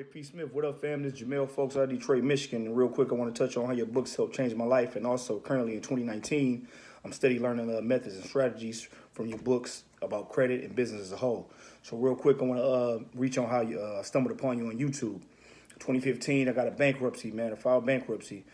Corey P. Smith. What up, fam? This is Jamel, folks, out of Detroit, Michigan. And real quick, I want to touch on how your books helped change my life. And also, currently in 2019, I'm steady learning methods and strategies from your books about credit and business as a whole. So real quick, I want to reach on how you stumbled upon you on YouTube. 2015, I got a bankruptcy, man. I filed bankruptcy.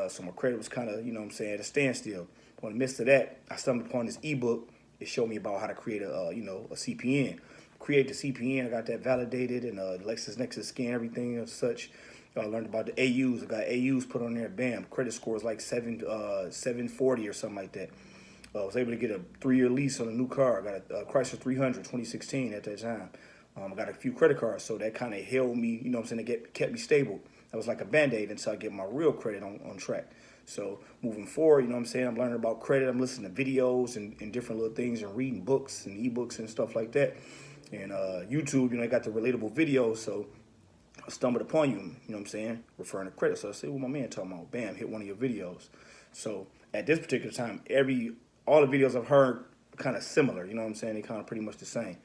So my credit was kind of, at a standstill. But in the midst of that, I stumbled upon this ebook. It showed me about how to create a CPN. Create the CPN. I got that validated and LexisNexis scan, everything and such. I learned about the AUs. I got AUs put on there. Bam. Credit score is like 740 or something like that. I was able to get a 3-year lease on a new car. I got a Chrysler 300 2016 at that time. I got a few credit cards, so that kind of held me, it kept me stable. That was like a Band-Aid until I get my real credit on track. So moving forward, I'm learning about credit. I'm listening to videos and different little things and reading books and ebooks and stuff like that. And YouTube, I got the relatable videos, so I stumbled upon you, referring to credit. So I said, what my man talking about? Bam, hit one of your videos. So at this particular time, all the videos I've heard are kind of similar, They kind of pretty much the same.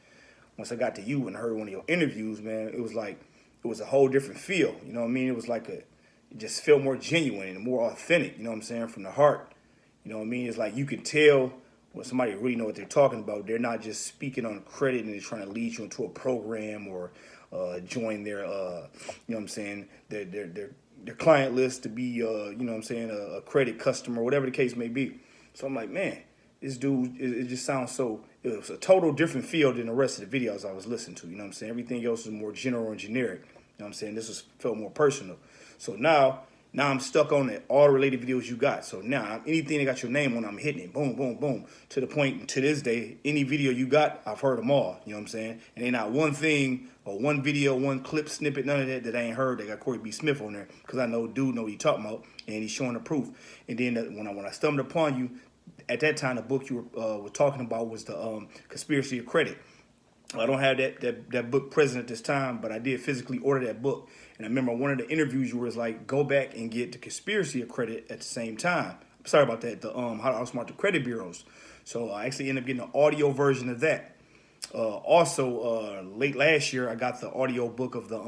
Once I got to you and heard one of your interviews, man, it was a whole different feel, It was like it just felt more genuine and more authentic, from the heart. It's like you can tell when somebody really know what they're talking about. They're not just speaking on credit and they're trying to lead you into a program or join their, their client list to be, a credit customer, whatever the case may be. So I'm like, man, this dude, it just sounds so, it was a total different feel than the rest of the videos I was listening to, Everything else was more general and generic, This felt more personal. So now I'm stuck on it, all the related videos you got. So now anything that got your name on, I'm hitting it. Boom, boom, boom. To the point, to this day, any video you got, I've heard them all. And ain't not one thing or one video, one clip snippet, none of that I ain't heard that got Corey B. Smith on there. Because I know dude know what he talking about, and he's showing the proof. And then when I stumbled upon you, at that time, the book you were talking about was the Conspiracy of Credit. I don't have that book present at this time, but I did physically order that book. And I remember one of the interviews you was like, go back and get the Conspiracy of Credit at the same time. Sorry about that, the How to Outsmart the Credit Bureaus. So I actually ended up getting an audio version of that. Also, late last year, I got the audio book of the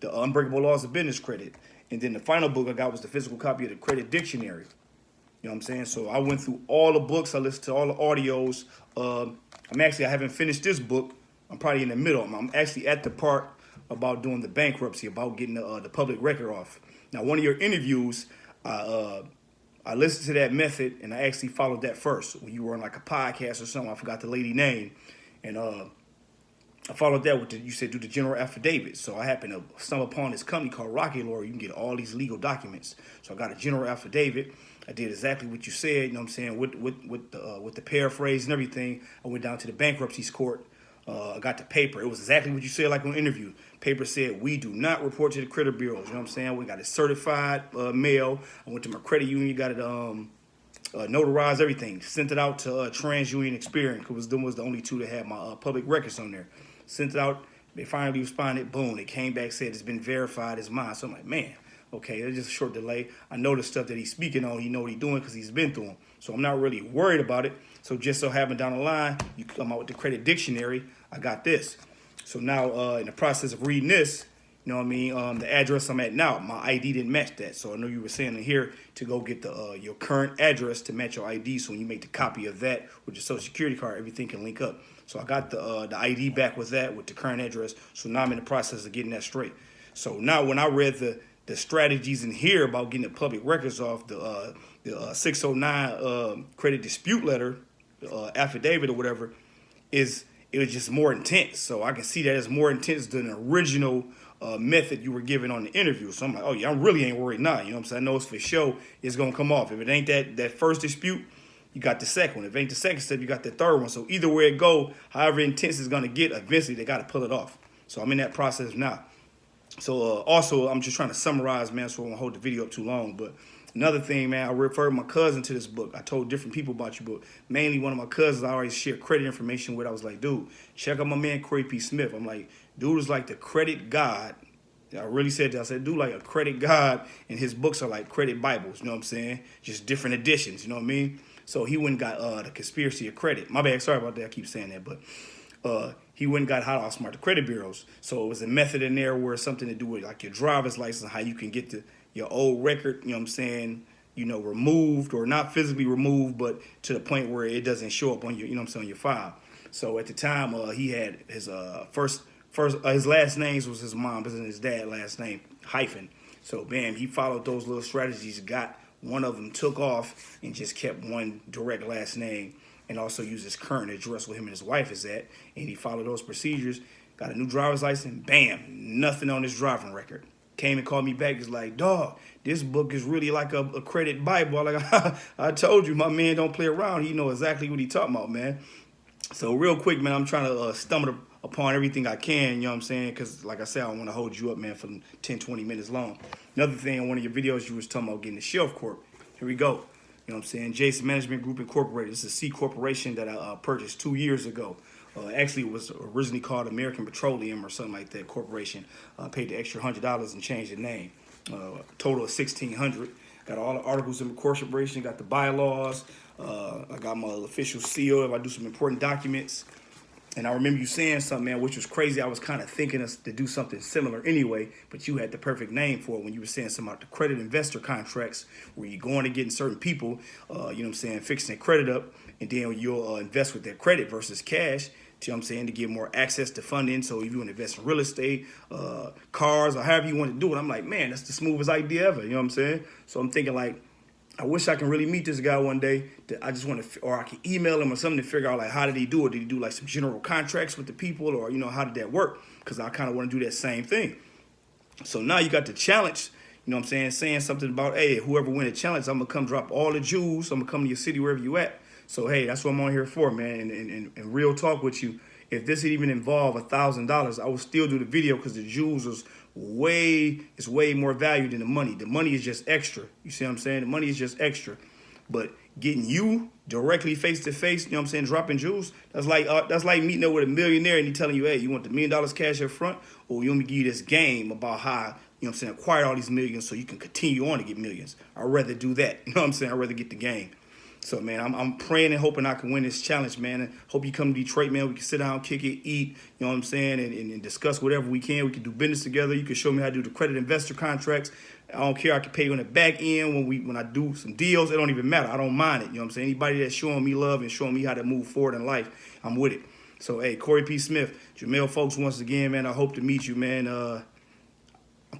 UnBreakable Laws of Business Credit. And then the final book I got was the physical copy of the Credit Dictionary. So I went through all the books. I listened to all the audios. I haven't finished this book. I'm probably in the middle. I'm actually at the part about doing the bankruptcy, about getting the public record off. Now, one of your interviews, I listened to that method, and I actually followed that first. When you were on like a podcast or something, I forgot the lady name. And I followed that with you said do the general affidavit. So I happened to stumble upon this company called Rocket Lawyer. You can get all these legal documents. So I got a general affidavit. I did exactly what you said, with the paraphrase and everything. I went down to the bankruptcy court. I got the paper. It was exactly what you said, like on the interview. Paper said, we do not report to the credit bureaus. We got it certified mail. I went to my credit union, got it notarized, everything. Sent it out to TransUnion Experian, because them was the only two that had my public records on there. Sent it out. They finally responded. Boom. They came back, said it's been verified as mine. So I'm like, man. Okay, it's just a short delay. I know the stuff that he's speaking on. He know what he's doing because he's been through them. So I'm not really worried about it. So just so happened down the line, you come out with the Credit Dictionary. I got this. So now in the process of reading this, the address I'm at now, my ID didn't match that. So I know you were saying in here to go get your current address to match your ID. So when you make the copy of that with your social security card, everything can link up. So I got the ID back with that, with the current address. So now I'm in the process of getting that straight. So now when I read the strategies in here about getting the public records off, the 609 credit dispute letter, affidavit or whatever, it was just more intense. So I can see that it's more intense than the original method you were given on the interview. So I'm like, oh yeah, I really ain't worried now. I know it's for sure it's going to come off. If it ain't that first dispute, you got the second one. If it ain't the second step, you got the third one. So either way it go, however intense it's going to get, eventually they got to pull it off. So I'm in that process now. So also, I'm just trying to summarize, man, so I won't hold the video up too long. But another thing, man, I referred my cousin to this book. I told different people about your book. Mainly one of my cousins I always share credit information with. I was like, dude, check out my man, Corey P. Smith. I'm like, dude is like the credit god. I really said that. I said, dude, like a credit god, and his books are like credit Bibles, Just different editions, So he went and got the Conspiracy of Credit. My bad, sorry about that, I keep saying that. But he went and got how to outsmart the credit bureaus. So it was a method in there where it's something to do with like your driver's license, how you can get your old record, you know what I'm saying, removed, or not physically removed, but to the point where it doesn't show up on your, on your file. So at the time, he had his his last names was his mom, and his dad last name hyphen. So bam, he followed those little strategies, got one of them, took off, and just kept one direct last name, and also used his current address where him and his wife is at. And he followed those procedures, got a new driver's license, bam, nothing on his driving record. Came and called me back. He's like, dog, this book is really like a credit Bible. I'm like, I told you, my man don't play around. He know exactly what he talking about, man. So real quick, man, I'm trying to stumble upon everything I can, you know what I'm saying? Because like I said, I don't want to hold you up, man, for 10, 20 minutes long. Another thing, in one of your videos, you was talking about getting the Shelf Corp. Here we go. You know what I'm saying? Jason Management Group Incorporated. This is a C corporation that I purchased 2 years ago. Actually, it was originally called American Petroleum or something like that corporation. Paid the extra $100 and changed the name. Total of $1,600. Got all the articles in the corporation. Got the bylaws. I got my official seal if I do some important documents. And I remember you saying something, man, which was crazy. I was kind of thinking to do something similar anyway, but you had the perfect name for it when you were saying something about the credit investor contracts where you're going and getting certain people, you know what I'm saying, fixing their credit up, and then you'll invest with their credit versus cash, you know what I'm saying, to get more access to funding. So if you want to invest in real estate, cars, or however you want to do it, I'm like, man, that's the smoothest idea ever, you know what I'm saying? So I'm thinking like, I wish I can really meet this guy one day. That I just want to, or I can email him or something to figure out like how did he do it? Did he do like some general contracts with the people, or how did that work? Because I kind of want to do that same thing. So now you got the challenge. You know what I'm saying something about, hey, whoever win the challenge, I'm gonna come drop all the jewels. I'm gonna come to your city wherever you at. So hey, that's what I'm on here for, man. And real talk with you. If this would even involve $1,000, I would still do the video because the jewels is way more value than the money. The money is just extra. You see what I'm saying? The money is just extra. But getting you directly face to face, you know what I'm saying, dropping jewels, that's like meeting up with a millionaire and he telling you, hey, you want the $1 million cash up front, or you want me to give you this game about how, you know what I'm saying, acquire all these millions so you can continue on to get millions. I'd rather do that. You know what I'm saying? I'd rather get the game. So, man, I'm praying and hoping I can win this challenge, man. And hope you come to Detroit, man. We can sit down, kick it, eat, you know what I'm saying, and discuss whatever we can. We can do business together. You can show me how to do the credit investor contracts. I don't care. I can pay you on the back end when I do some deals. It don't even matter. I don't mind it. You know what I'm saying? Anybody that's showing me love and showing me how to move forward in life, I'm with it. So, hey, Corey P. Smith, Jamel folks, once again, man, I hope to meet you, man. I'm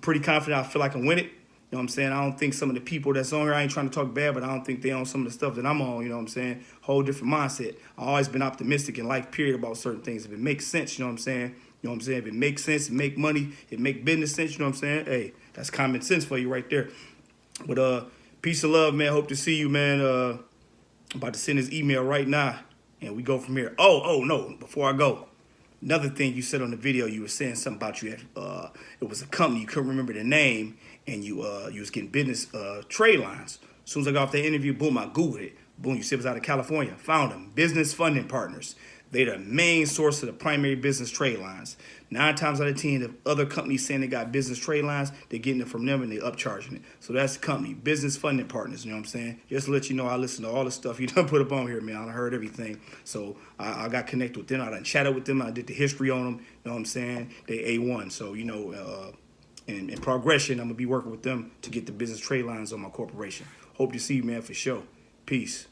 pretty confident I feel I can win it. You know what I'm saying? I don't think some of the people that's on here, I ain't trying to talk bad, but I don't think they own some of the stuff that I'm on, you know what I'm saying? Whole different mindset. I've always been optimistic in life, period, about certain things. If it makes sense, you know what I'm saying? You know what I'm saying? If it makes sense, it make money, it make business sense, you know what I'm saying? Hey, that's common sense for you right there. But peace of love, man. Hope to see you, man. I'm about to send his email right now, and we go from here. Oh, no, before I go. Another thing you said on the video, you were saying something about you had, it was a company, you couldn't remember the name, and you was getting business trade lines. As soon as I got off that interview, boom, I Googled it. Boom, you said it was out of California. Found them. Business funding partners. They're the main source of the primary business trade lines. 9 times out of 10, if other companies saying they got business trade lines, they're getting it from them and they're upcharging it. So that's the company, business funding partners, you know what I'm saying? Just to let you know, I listen to all the stuff you done put up on here, man. I heard everything. So I got connected with them. I done chatted with them. I did the history on them, you know what I'm saying? They A1. So, in progression, I'm going to be working with them to get the business trade lines on my corporation. Hope to see you, man, for sure. Peace.